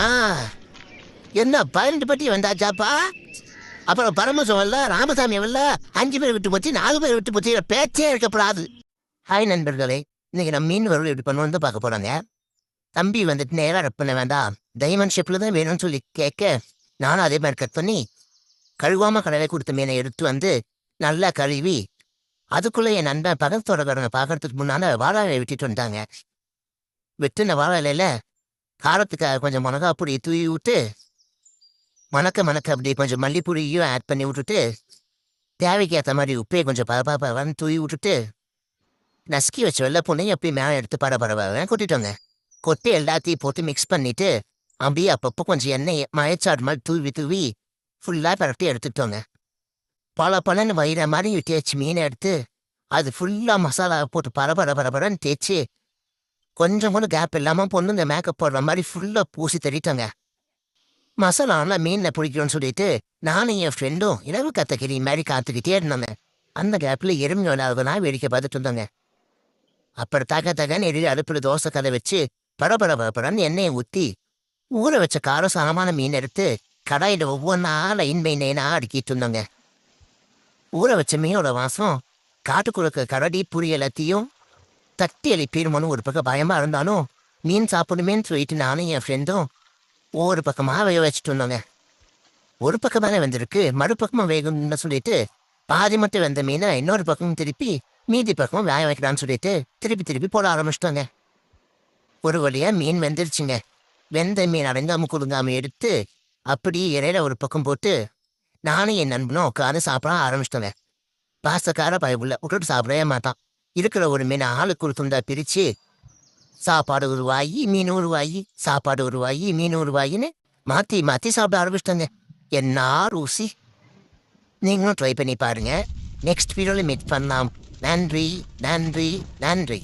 ஆ என்ன 12 பட்டி வந்தாச்சாப்பா? அப்புறம் பரமசம் வரல, ராமசாமி வரல, 5 பேர் விட்டு போச்சு, 4 பேர் விட்டு போச்சு, பேச்சே இருக்கப்படாது. ஹாய் நண்பர்களே, இன்னைக்கு நம்ம மீன் வறுவல் எப்படி பண்ணுவோம் தான் பார்க்க போறாங்க. தம்பி வந்துட்டு நேராக ரப் பண்ண வேண்டாம், டைமண்ட் ஷேப்பில் தான் வேணும்னு சொல்லி கேட்க, நானும் அதே மாதிரி கட் பண்ணி கழுவாமல் கடையில் கொடுத்த மீனை எடுத்து வந்து நல்லா கழுவி, அதுக்குள்ளே என் நண்பன் பக்கத்தோட கடனை பார்க்கறதுக்கு முன்னால் வாழை இலையை விட்டுட்டு வந்துட்டாங்க. வெட்டின வாழை இலையில காரத்துக்காக கொஞ்சம் மிளகா பொடி தூவி விட்டு, மணக்க அப்படி கொஞ்சம் மல்லிப்பொடியும் ஆட் பண்ணி விட்டுட்டு, தேவைக்கு ஏற்ற மாதிரி உப்பையை கொஞ்சம் பரபரன்னு தூவி விட்டுட்டு, நசுக்கி வச்ச வெள்ளை பூனையும் அப்படியே மேலே எடுத்து பரபரன்னு கொட்டிட்டோங்க. கொட்டி எல்லாத்தையும் போட்டு மிக்ஸ் பண்ணிட்டு, அப்படியே அப்பப்போ கொஞ்சம் எண்ணெய் மழைச்சாடு மாதிரி தூவி ஃபுல்லாக பரட்டி எடுத்துட்டோங்க. பலன்னு வயிற மாதிரி தேய்ச்சி மீனை எடுத்து அது ஃபுல்லாக மசாலா போட்டு பரபரன்னு தேய்ச்சி கொஞ்சம் கூட கேப் இல்லாமல் பொண்ணுங்க மேக்கப் போடுற மாதிரி ஃபுல்லாக பூசி தள்ளிட்டோங்க. மசாலாலாம் மீனில் பிடிக்கணும்னு சொல்லிட்டு நானும் என் ஃப்ரெண்டும் இரவு கத்தக்கிரி மாதிரி காத்துக்கிட்டே இருந்தோங்க. அந்த கேப்பில் எறும்பு விளையாடுறதுனா வேடிக்கை பார்த்துட்டு இருந்தோங்க. அப்புறம் தகன்னு எதிரி அடுப்பில் தோசை கதை வச்சு பரபரன்னு எண்ணெயை ஊற்றி ஊற வச்ச காரசாரமான மீன் எடுத்து கடாயில் ஒவ்வொன்றா லைன் பை லைனாக அடுக்கிட்டு இருந்தோங்க. ஊற வச்ச மீனோட வாசம் காட்டுக்குழுக்க கரடி புரி எல்லாத்தையும் தட்டி எழுப்பிடுமோன்னு ஒரு பக்கம் பயமாக இருந்தாலும் மீன் சாப்பிடுமேன்னு சொல்லிட்டு நானும் என் ஃப்ரெண்டும் ஒவ்வொரு பக்கமாக வேக வச்சுட்டு இருந்தோங்க. ஒரு பக்கம் தானே வந்திருக்கு, மறுபக்கமாக வேகணும்னு சொல்லிட்டு பாதி மட்டும் வெந்த மீனை இன்னொரு பக்கம் திருப்பி மீதி பக்கமும் வேக வைக்கலான்னு சொல்லிட்டு திருப்பி போட ஆரம்பிச்சிட்டோங்க. ஒரு வழியாக மீன் வெந்துருச்சுங்க. வெந்த மீன் அடங்காமல் குடுங்காமல் எடுத்து அப்படியே இறையில ஒரு பக்கம் போட்டு நானும் என் நண்பனும் உட்காந்து சாப்பிட ஆரம்பிச்சிட்டோங்க. பாசக்கார பயப்புள்ள விட்டுட்டு சாப்பிடவே மாட்டான். இருக்கிற ஒரு மீன் ஆளுக்கு ஒரு துண்டா பிரித்து சாப்பாடு உருவாகி மீன் உருவாகி சாப்பாடு உருவாகி மீன் உருவாகின்னு மாற்றி சாப்பிட ஆரம்பிச்சிட்டோங்க. என்ன ருசி! நீங்களும் ட்ரை பண்ணி பாருங்கள். நெக்ஸ்ட் வீடியோவில் மீட் பண்ணலாம். நன்றி.